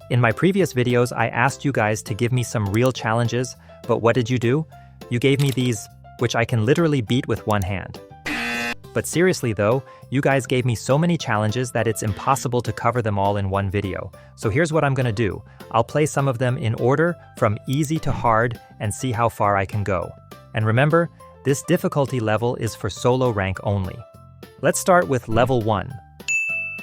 In my previous videos, I asked you guys to give me some real challenges, but what did you do? You gave me these, which I can literally beat with one hand. But seriously though, you guys gave me so many challenges that it's impossible to cover them all in one video. So here's what I'm gonna do. I'll play some of them in order, from easy to hard, and see how far I can go. And remember, this difficulty level is for solo rank only. Let's start with level 1.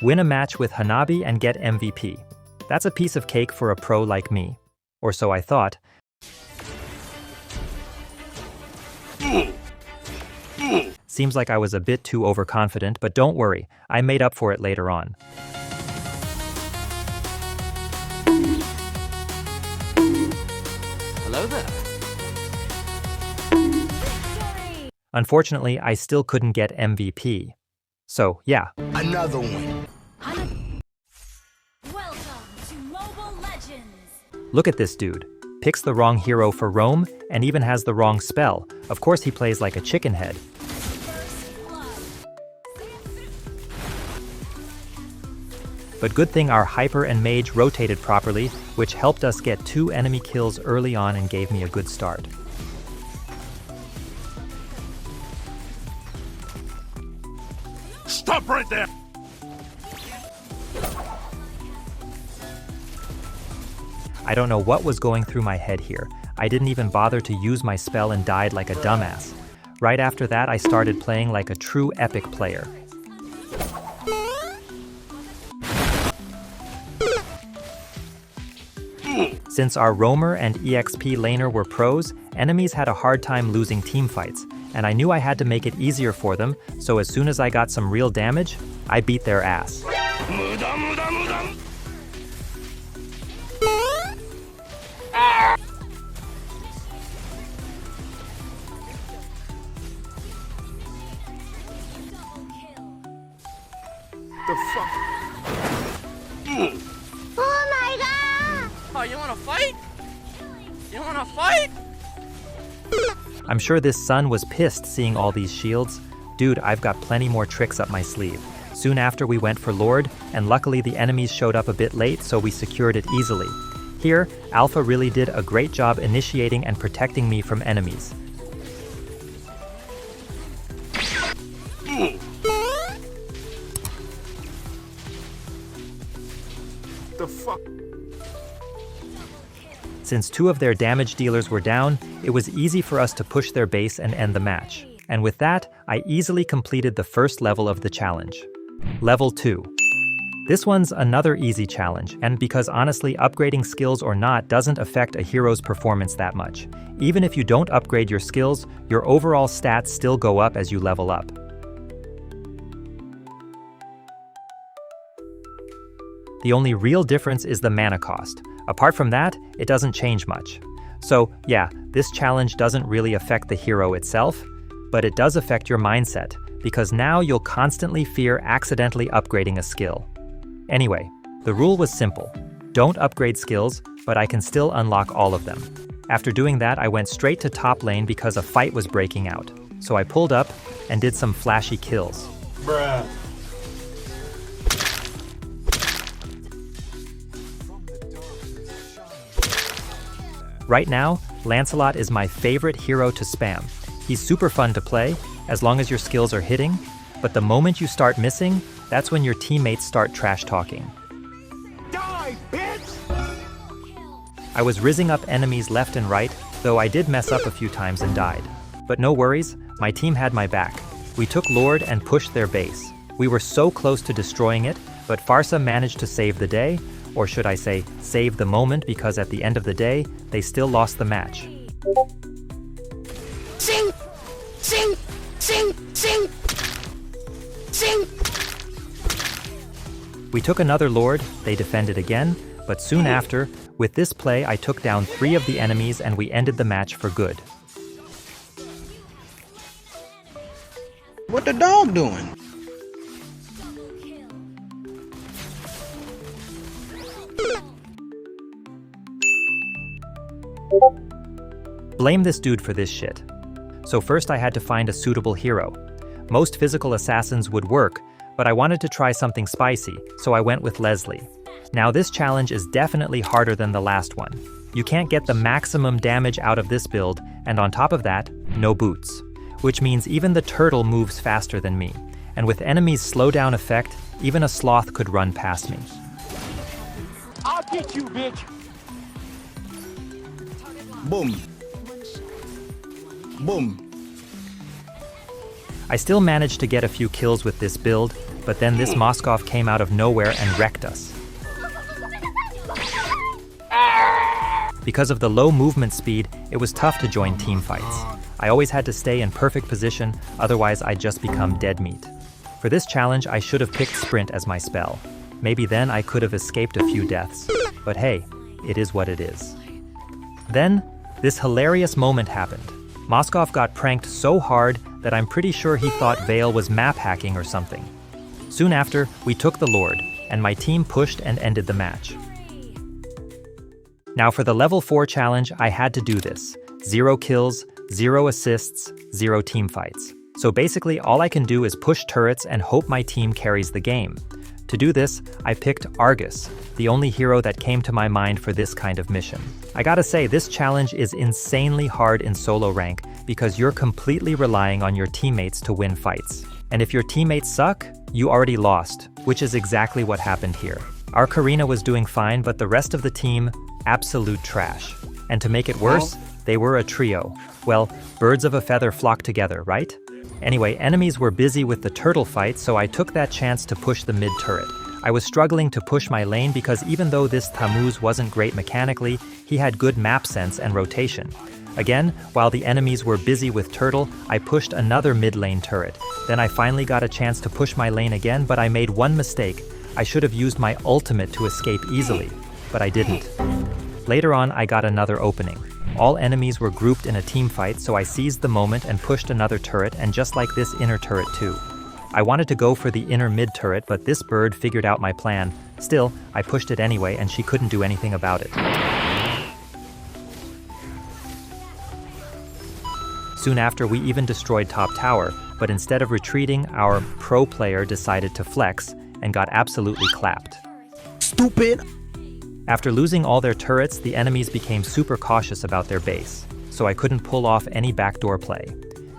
Win a match with Hanabi and get MVP. That's a piece of cake for a pro like me. Or so I thought. Seems like I was a bit too overconfident, but don't worry, I made up for it later on. Hello there. Unfortunately, I still couldn't get MVP. So, yeah. Another one. Welcome to Mobile Legends. Look at this dude. Picks the wrong hero for roam, and even has the wrong spell. Of course he plays like a chicken head. But good thing our Hyper and Mage rotated properly, which helped us get 2 enemy kills early on and gave me a good start. Stop right there! I don't know what was going through my head here. I didn't even bother to use my spell and died like a dumbass. Right after that, I started playing like a true epic player. Since our roamer and EXP laner were pros, enemies had a hard time losing teamfights, and I knew I had to make it easier for them, so as soon as I got some real damage, I beat their ass. The fuck? Oh my god! Oh, you wanna fight? You wanna fight? I'm sure this son was pissed seeing all these shields. Dude, I've got plenty more tricks up my sleeve. Soon after we went for Lord, and luckily the enemies showed up a bit late, so we secured it easily. Here, Alpha really did a great job initiating and protecting me from enemies. The fuck? Since 2 of their damage dealers were down, it was easy for us to push their base and end the match. And with that, I easily completed the first level of the challenge. Level 2. This one's another easy challenge, and because honestly, upgrading skills or not doesn't affect a hero's performance that much. Even if you don't upgrade your skills, your overall stats still go up as you level up. The only real difference is the mana cost. Apart from that, it doesn't change much. So yeah, this challenge doesn't really affect the hero itself, but it does affect your mindset, because now you'll constantly fear accidentally upgrading a skill. Anyway, the rule was simple. Don't upgrade skills, but I can still unlock all of them. After doing that, I went straight to top lane because a fight was breaking out. So I pulled up and did some flashy kills. Bruh. Right now, Lancelot is my favorite hero to spam. He's super fun to play, as long as your skills are hitting, but the moment you start missing, that's when your teammates start trash talking. Die, bitch! I was rizzing up enemies left and right, though I did mess up a few times and died. But no worries, my team had my back. We took Lord and pushed their base. We were so close to destroying it, but Farsa managed to save the day, or should I say, save the moment, because at the end of the day, they still lost the match. Sing! Sing! Sing! Sing! Sing! We took another Lord, they defended again, but soon after, with this play I took down 3 of the enemies and we ended the match for good. What the dog doing? Blame this dude for this shit. So first I had to find a suitable hero. Most physical assassins would work, but I wanted to try something spicy, so I went with Leslie. Now this challenge is definitely harder than the last one. You can't get the maximum damage out of this build, and on top of that, no boots. Which means even the turtle moves faster than me. And with enemies' slowdown effect, even a sloth could run past me. I'll get you, bitch. Boom. Boom. I still managed to get a few kills with this build, but then this Moskov came out of nowhere and wrecked us. Because of the low movement speed, it was tough to join team fights. I always had to stay in perfect position, otherwise I'd just become dead meat. For this challenge, I should have picked Sprint as my spell. Maybe then I could have escaped a few deaths. But hey, it is what it is. Then, this hilarious moment happened. Moskov got pranked so hard that I'm pretty sure he thought Vale was map hacking or something. Soon after, we took the Lord, and my team pushed and ended the match. Now for the level 4 challenge, I had to do this. 0 kills, 0 assists, 0 team fights. So basically all I can do is push turrets and hope my team carries the game. To do this, I picked Argus, the only hero that came to my mind for this kind of mission. I gotta say, this challenge is insanely hard in solo rank because you're completely relying on your teammates to win fights. And if your teammates suck, you already lost, which is exactly what happened here. Our Karina was doing fine, but the rest of the team, absolute trash. And to make it worse, they were a trio. Well, birds of a feather flock together, right? Anyway, enemies were busy with the turtle fight, so I took that chance to push the mid turret. I was struggling to push my lane because even though this Tammuz wasn't great mechanically, he had good map sense and rotation. Again, while the enemies were busy with turtle, I pushed another mid lane turret. Then I finally got a chance to push my lane again, but I made one mistake. I should have used my ultimate to escape easily, but I didn't. Later on, I got another opening. All enemies were grouped in a team fight, so I seized the moment and pushed another turret, and just like this inner turret too. I wanted to go for the inner mid turret, but this bird figured out my plan. Still, I pushed it anyway, and she couldn't do anything about it. Soon after, we even destroyed top tower, but instead of retreating, our pro player decided to flex and got absolutely clapped. Stupid. After losing all their turrets, the enemies became super cautious about their base, so I couldn't pull off any backdoor play.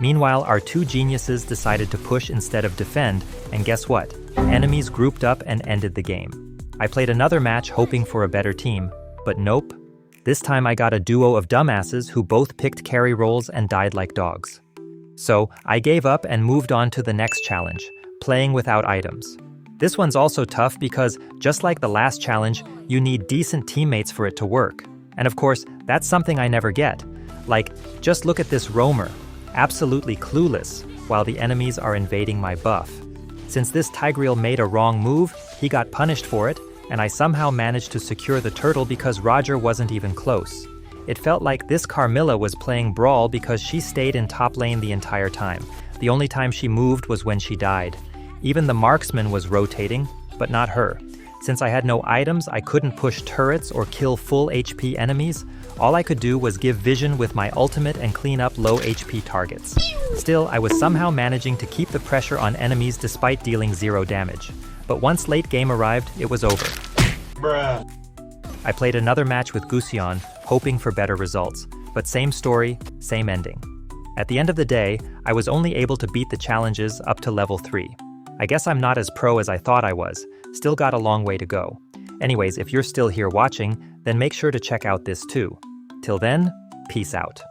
Meanwhile, our two geniuses decided to push instead of defend, and guess what? Enemies grouped up and ended the game. I played another match hoping for a better team, but nope. This time I got a duo of dumbasses who both picked carry roles and died like dogs. So I gave up and moved on to the next challenge, playing without items. This one's also tough because, just like the last challenge, you need decent teammates for it to work. And of course, that's something I never get. Like, just look at this roamer, absolutely clueless, while the enemies are invading my buff. Since this Tigreal made a wrong move, he got punished for it, and I somehow managed to secure the turtle because Roger wasn't even close. It felt like this Carmilla was playing Brawl because she stayed in top lane the entire time. The only time she moved was when she died. Even the marksman was rotating, but not her. Since I had no items, I couldn't push turrets or kill full HP enemies. All I could do was give vision with my ultimate and clean up low HP targets. Still, I was somehow managing to keep the pressure on enemies despite dealing 0 damage. But once late game arrived, it was over. Bruh. I played another match with Gusion, hoping for better results. But same story, same ending. At the end of the day, I was only able to beat the challenges up to level 3. I guess I'm not as pro as I thought I was, still got a long way to go. Anyways, if you're still here watching, then make sure to check out this too. Till then, peace out.